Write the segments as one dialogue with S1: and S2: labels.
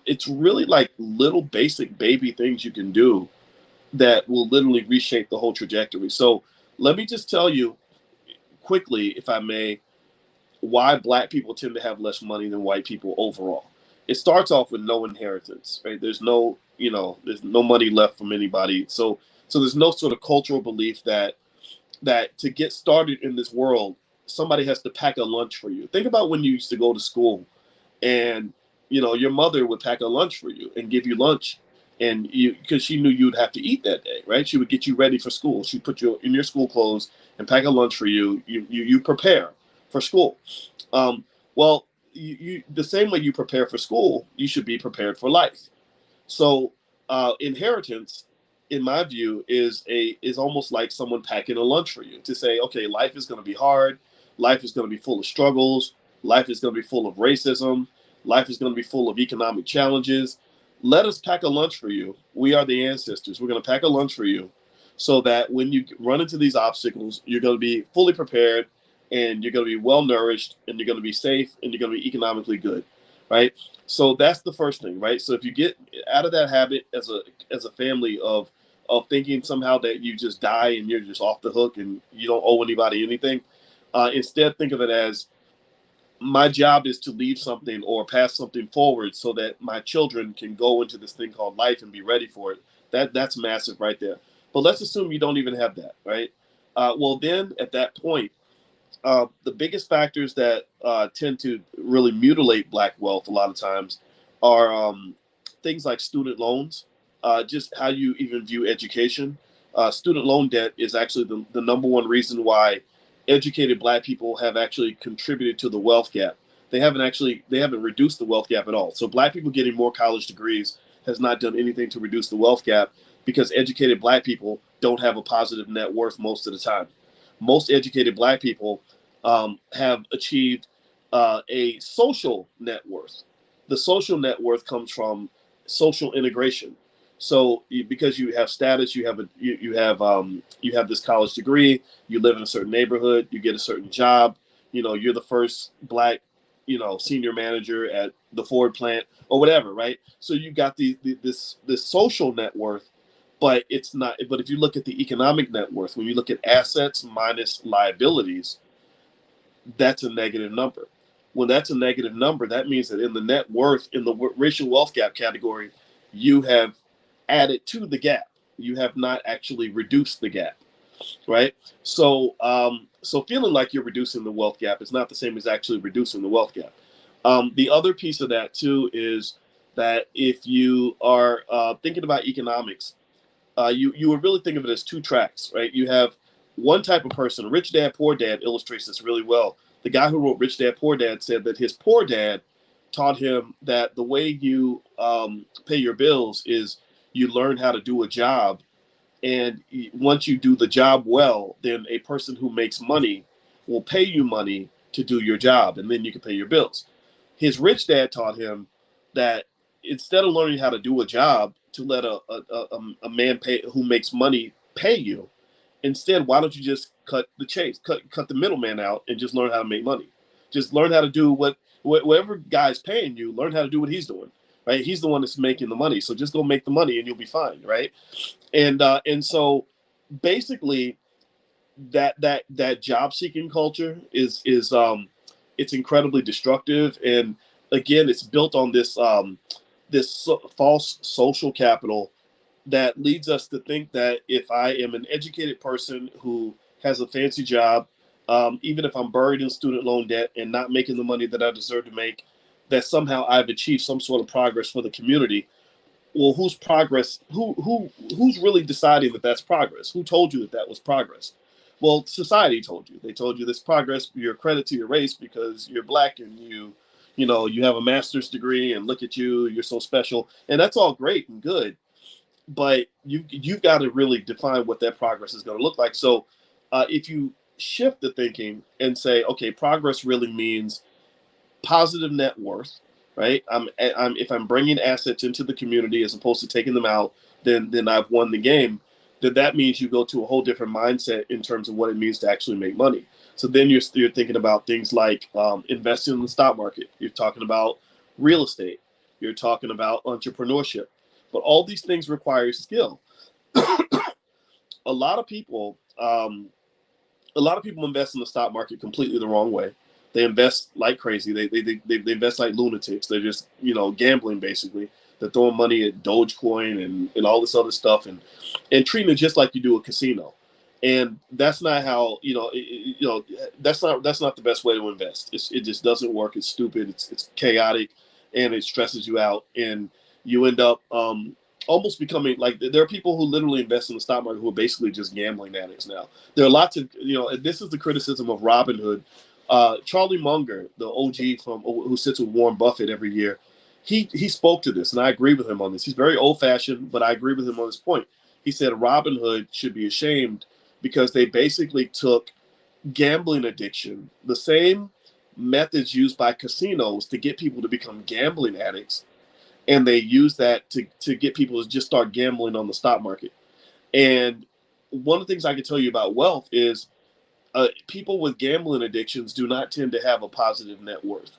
S1: it's really like little basic baby things you can do that will literally reshape the whole trajectory. So let me just tell you quickly, if I may, why black people tend to have less money than white people overall. It starts off with no inheritance, right? There's no, there's no money left from anybody. So there's no sort of cultural belief that to get started in this world, somebody has to pack a lunch for you. Think about when you used to go to school and your mother would pack a lunch for you and give you lunch, and you, because she knew you'd have to eat that day, right? She would get you ready for school. She'd put you in your school clothes and pack a lunch for you. You prepare for school. Well, you the same way you prepare for school, you should be prepared for life. So inheritance, in my view, is almost like someone packing a lunch for you to say, okay, life is going to be hard, life is going to be full of struggles, life is going to be full of racism, life is going to be full of economic challenges. Let us pack a lunch for you. We are the ancestors. We're going to pack a lunch for you, so that when you run into these obstacles, you're going to be fully prepared, and you're going to be well nourished, and you're going to be safe, and you're going to be economically good, right? So that's the first thing, right? So if you get out of that habit as a family of thinking somehow that you just die and you're just off the hook and you don't owe anybody anything, instead think of it as, my job is to leave something or pass something forward so that my children can go into this thing called life and be ready for it. That's massive right there. But let's assume you don't even have that, right? Well, then at that point, the biggest factors that tend to really mutilate black wealth a lot of times are things like student loans, just how you even view education. Student loan debt is actually the number one reason why educated black people have actually contributed to the wealth gap. They haven't reduced the wealth gap at all. So black people getting more college degrees has not done anything to reduce the wealth gap, because educated black people don't have a positive net worth most of the time. Most educated black people have achieved a social net worth. The social net worth comes from social integration. So because you have status, you have this college degree, you live in a certain neighborhood, you get a certain job, you're the first black, senior manager at the Ford plant or whatever, right? So you got this social net worth, but it's not. But if you look at the economic net worth, when you look at assets minus liabilities, that's a negative number. When that's a negative number, that means that in the net worth, in the racial wealth gap category, you have added to the gap. You have not actually reduced the gap, right? So feeling like you're reducing the wealth gap is not the same as actually reducing the wealth gap. The other piece of that too is that if you are thinking about economics, you would really think of it as two tracks, right? You have one type of person. Rich Dad Poor Dad illustrates this really well. The guy who wrote Rich Dad Poor Dad said that his poor dad taught him that the way you pay your bills is you learn how to do a job, and once you do the job well, then a person who makes money will pay you money to do your job, and then you can pay your bills. His rich dad taught him that instead of learning how to do a job to let a man pay who makes money pay you, instead, why don't you just cut the chase, cut the middleman out, and just learn how to make money? Just learn how to do whatever guy's paying you. Learn how to do what he's doing, right? He's the one that's making the money, so just go make the money, and you'll be fine, right? And so basically, that job seeking culture is it's incredibly destructive, and again, it's built on this false social capital that leads us to think that if I am an educated person who has a fancy job, even if I'm buried in student loan debt and not making the money that I deserve to make, that somehow I've achieved some sort of progress for the community. Well, whose progress? Who's really deciding that that's progress? Who told you that that was progress? Well, society told you. They told you this progress. You're a credit to your race because you're black and you have a master's degree, and look at you, you're so special, and that's all great and good, but you've got to really define what that progress is going to look like. So if you shift the thinking and say, okay, progress really means positive net worth, right? If I'm bringing assets into the community as opposed to taking them out, then I've won the game. Then that means you go to a whole different mindset in terms of what it means to actually make money. So then you're thinking about things like investing in the stock market. You're talking about real estate. You're talking about entrepreneurship. But all these things require skill. A lot of people, a lot of people invest in the stock market completely the wrong way. They invest like crazy. They invest like lunatics. They're just, gambling basically. They're throwing money at Dogecoin and all this other stuff and treating it just like you do a casino. And that's not how, that's not the best way to invest. It just doesn't work. It's stupid. It's chaotic, and it stresses you out. And you end up almost becoming like, there are people who literally invest in the stock market who are basically just gambling addicts now. There are lots of, this is the criticism of Robinhood. Charlie Munger, the OG who sits with Warren Buffett every year, he spoke to this, and I agree with him on this. He's very old fashioned, but I agree with him on this point. He said Robinhood should be ashamed because they basically took gambling addiction, the same methods used by casinos to get people to become gambling addicts, and they use that to get people to just start gambling on the stock market. And one of the things I can tell you about wealth is people with gambling addictions do not tend to have a positive net worth.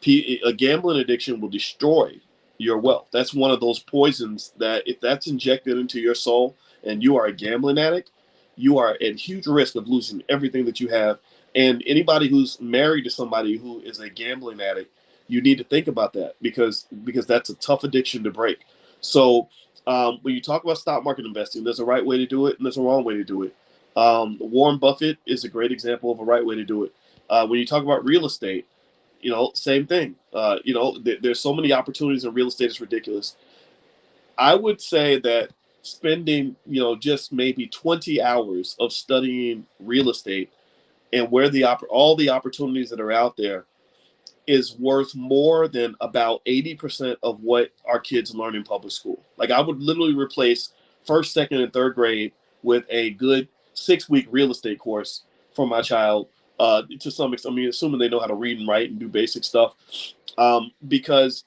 S1: A gambling addiction will destroy your wealth. That's one of those poisons that if that's injected into your soul and you are a gambling addict, you are at huge risk of losing everything that you have. And anybody who's married to somebody who is a gambling addict, you need to think about that because that's a tough addiction to break. So when you talk about stock market investing, there's a right way to do it and there's a wrong way to do it. Warren Buffett is a great example of a right way to do it. When you talk about real estate, same thing. There's so many opportunities in real estate, it's ridiculous. I would say that spending, just maybe 20 hours of studying real estate and where all the opportunities that are out there is worth more than about 80% of what our kids learn in public school. Like I would literally replace first, second, and third grade with a good 6-week real estate course for my child to some extent. I mean, assuming they know how to read and write and do basic stuff, because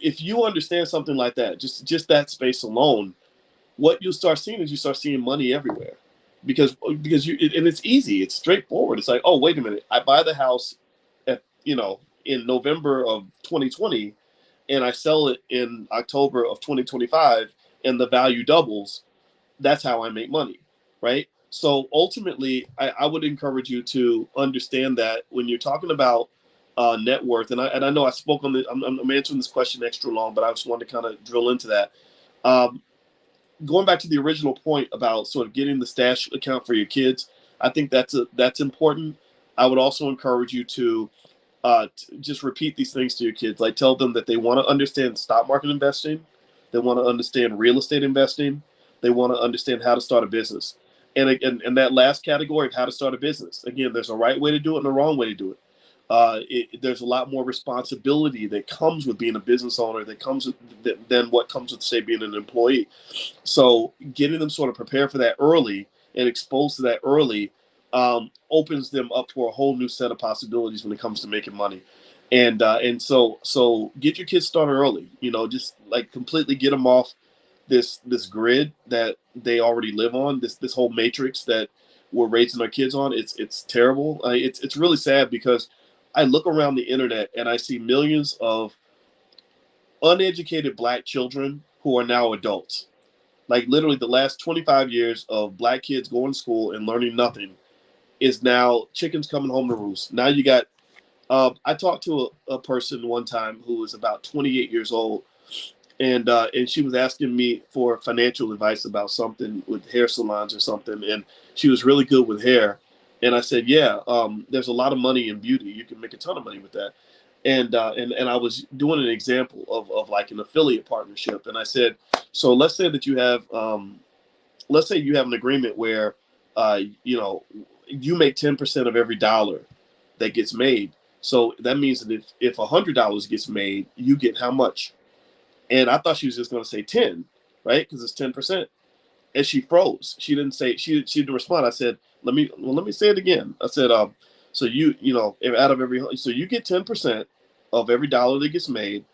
S1: if you understand something like that, just that space alone, what you'll start seeing is you start seeing money everywhere, because and it's easy, it's straightforward. It's like, oh, wait a minute, I buy the house at in November of 2020, and I sell it in October of 2025, and the value doubles. That's how I make money, right? So ultimately, I would encourage you to understand that when you're talking about net worth, and I know I spoke on the, I'm answering this question extra long, but I just wanted to kind of drill into that. Um, Going back to the original point about sort of getting the stash account for your kids, I think that's important. I would also encourage you to just repeat these things to your kids. Like tell them that they want to understand stock market investing, they want to understand real estate investing, they want to understand how to start a business. And that last category of how to start a business, again, there's a right way to do it and a wrong way to do it. There's a lot more responsibility that comes with being a business owner than what comes with, say, being an employee. So getting them sort of prepared for that early and exposed to that early opens them up for a whole new set of possibilities when it comes to making money. And so get your kids started early. Just like completely get them off this grid that they already live on. This whole matrix that we're raising our kids on. It's terrible. It's really sad because I look around the internet and I see millions of uneducated black children who are now adults. Like literally the last 25 years of black kids going to school and learning nothing is now chickens coming home to roost. Now you got, I talked to a person one time who was about 28 years old, and she was asking me for financial advice about something with hair salons or something, and she was really good with hair. And I said, yeah, there's a lot of money in beauty. You can make a ton of money with that. And I was doing an example of like an affiliate partnership. And I said, so let's say that you have, let's say you have an agreement where, you make 10% of every dollar that gets made. So that means that if $100 gets made, you get how much? And I thought she was just going to say 10, right? Because it's 10%. And she froze. She didn't say, she didn't respond. I said, let me say it again. I said, so out of so you get 10% of every dollar that gets made.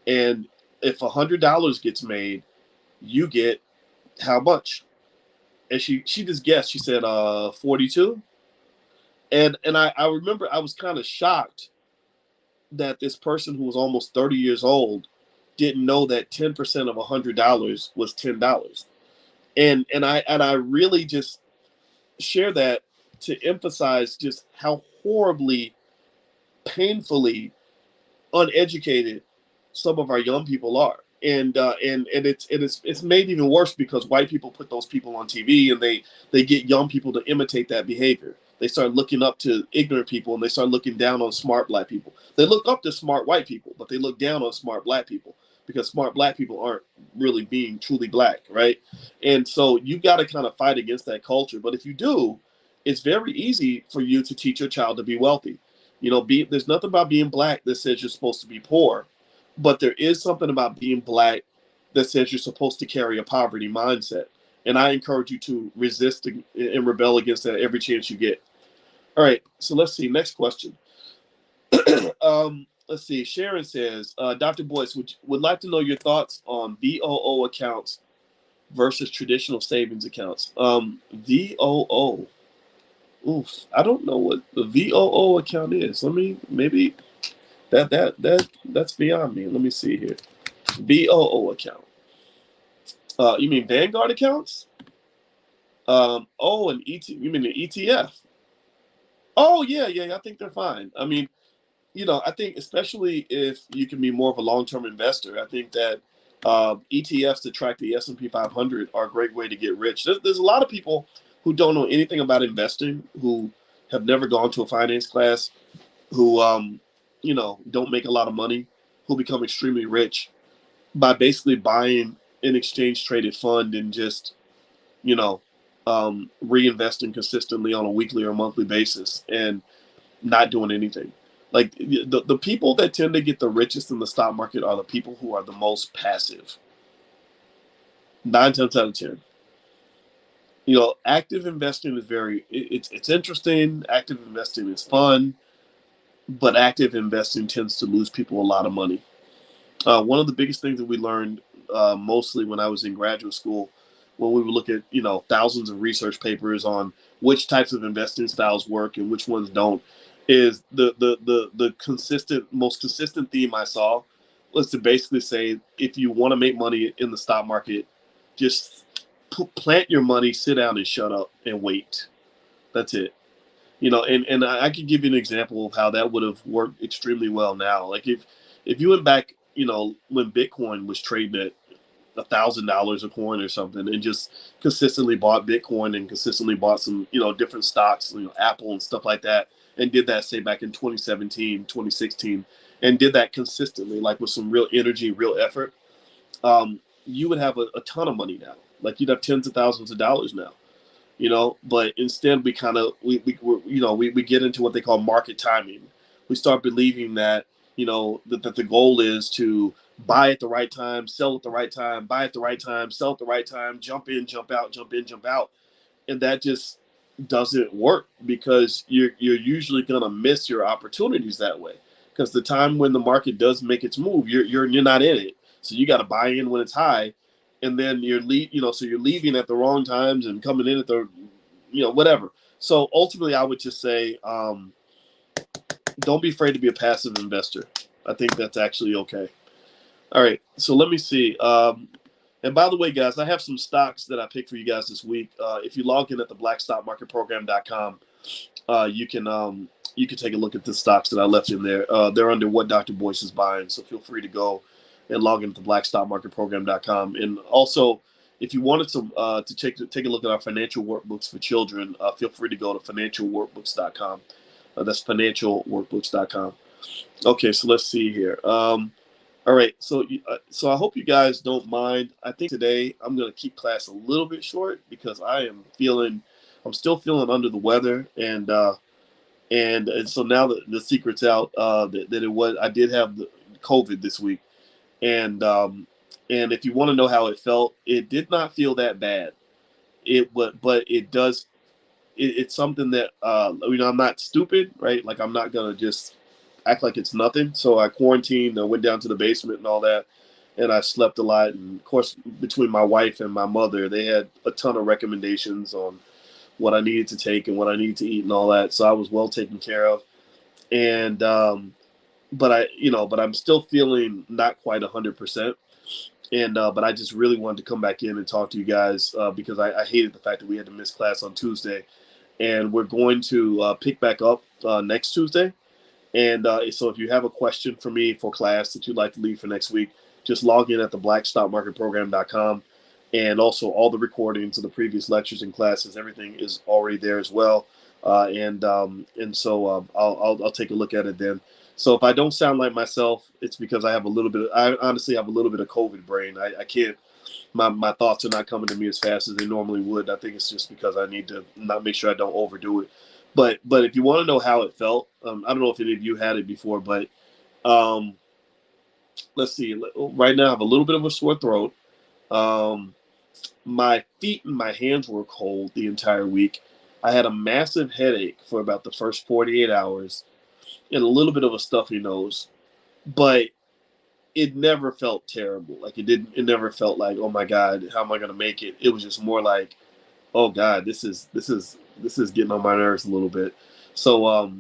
S1: And if $100 gets made, you get how much? And she just guessed. She said, 42. And I remember I was kind of shocked that this person who was almost 30 years old didn't know that 10% of $100 was $10. And I really just share that to emphasize just how horribly, painfully uneducated some of our young people are. And it's made even worse because white people put those people on TV, and they get young people to imitate that behavior. They start looking up to ignorant people, and they start looking down on smart black people. They look up to smart white people, but they look down on smart black people because smart black people aren't really being truly black, right? And so you got to kind of fight against that culture. But if you do, it's very easy for you to teach your child to be wealthy. There's nothing about being black that says you're supposed to be poor, but there is something about being black that says you're supposed to carry a poverty mindset. And I encourage you to resist and rebel against that every chance you get. All right, so let's see. Next question. Let's see. Sharon says, Dr. Boyce would like to know your thoughts on VOO accounts versus traditional savings accounts. VOO. Oof, I don't know what the VOO account is. Maybe that's beyond me. Let me see here. VOO account. You mean Vanguard accounts? And you mean the ETF? Oh yeah. I think they're fine. I mean, I think especially if you can be more of a long-term investor, I think that ETFs that track the S&P 500 are a great way to get rich. There's a lot of people who don't know anything about investing, who have never gone to a finance class, who don't make a lot of money, who become extremely rich by basically buying an exchange traded fund and just you know reinvesting consistently on a weekly or monthly basis and not doing anything. Like the people that tend to get the richest in the stock market are the people who are the most passive. 9 times out of 10. Active investing is it's interesting. Active investing is fun, but active investing tends to lose people a lot of money. One of the biggest things that we learned mostly when I was in graduate school, when we would look at thousands of research papers on which types of investing styles work and which ones don't, is the most consistent theme I saw was to basically say, if you want to make money in the stock market, just plant your money, sit down and shut up and wait. That's it. And I could give you an example of how that would have worked extremely well now. Like if you went back, when Bitcoin was trading at $1,000 a coin or something, and just consistently bought Bitcoin and consistently bought some, different stocks, Apple and stuff like that, and did that, say, back in 2017, 2016, and did that consistently, like with some real energy, real effort, you would have a ton of money now. Like you'd have tens of thousands of dollars now. But instead we kind of we get into what they call market timing. We start believing that that the goal is to buy at the right time, sell at the right time, buy at the right time, sell at the right time, jump in, jump out, jump in, jump out. And that just doesn't work, because you're usually going to miss your opportunities that way, because the time when the market does make its move, you're not in it. So you got to buy in when it's high, and then so you're leaving at the wrong times and coming in at the whatever. So ultimately I would just say, don't be afraid to be a passive investor. I think that's actually okay. All right, so let me see. And by the way, guys, I have some stocks that I picked for you guys this week. If you log in at the blackstockmarketprogram.com, you can take a look at the stocks that I left in there. They're under what Dr. Boyce is buying, so feel free to go and log into the blackstockmarketprogram.com. And also, if you wanted to take a look at our financial workbooks for children, feel free to go to financialworkbooks.com. That's financialworkbooks.com. Okay, so let's see here. All right, so I hope you guys don't mind. I think today I'm going to keep class a little bit short because I'm still feeling under the weather, and so now that the secret's out, I did have the COVID this week, and if you want to know how it felt, it did not feel that bad. But it does. It's something that I'm not stupid, right? Like I'm not gonna just act like it's nothing. So I quarantined. I went down to the basement and all that, and I slept a lot. And of course, between my wife and my mother, they had a ton of recommendations on what I needed to take and what I needed to eat and all that. So I was well taken care of. And but I'm still feeling not quite 100%. And but I just really wanted to come back in and talk to you guys because I hated the fact that we had to miss class on Tuesday, and we're going to pick back up next Tuesday. And so if you have a question for me for class that you'd like to leave for next week, just log in at the blackstockmarketprogram.com. And also all the recordings of the previous lectures and classes, everything is already there as well. And so I'll take a look at it then. So if I don't sound like myself, it's because I honestly have a little bit of COVID brain. I can't, my thoughts are not coming to me as fast as they normally would. I think it's just because I need to not make sure I don't overdo it. But if you want to know how it felt, I don't know if any of you had it before, but um, let's see. Right now, I have a little bit of a sore throat. Um, my feet and my hands were cold the entire week. I had a massive headache for about the first 48 hours and a little bit of a stuffy nose, but it never felt terrible. Like it didn't. It never felt like, oh my God, how am I gonna make it? It was just more like, oh God, this is getting on my nerves a little bit. So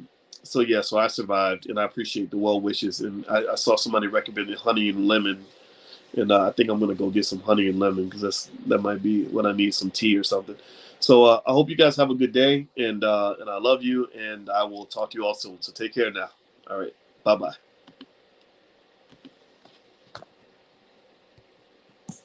S1: so I survived, and I appreciate the well wishes. And I saw somebody recommended honey and lemon, and I think I'm gonna go get some honey and lemon because that might be when I need some tea or something. So I hope you guys have a good day, and I love you, and I will talk to you all soon. So take care now. All right, bye bye.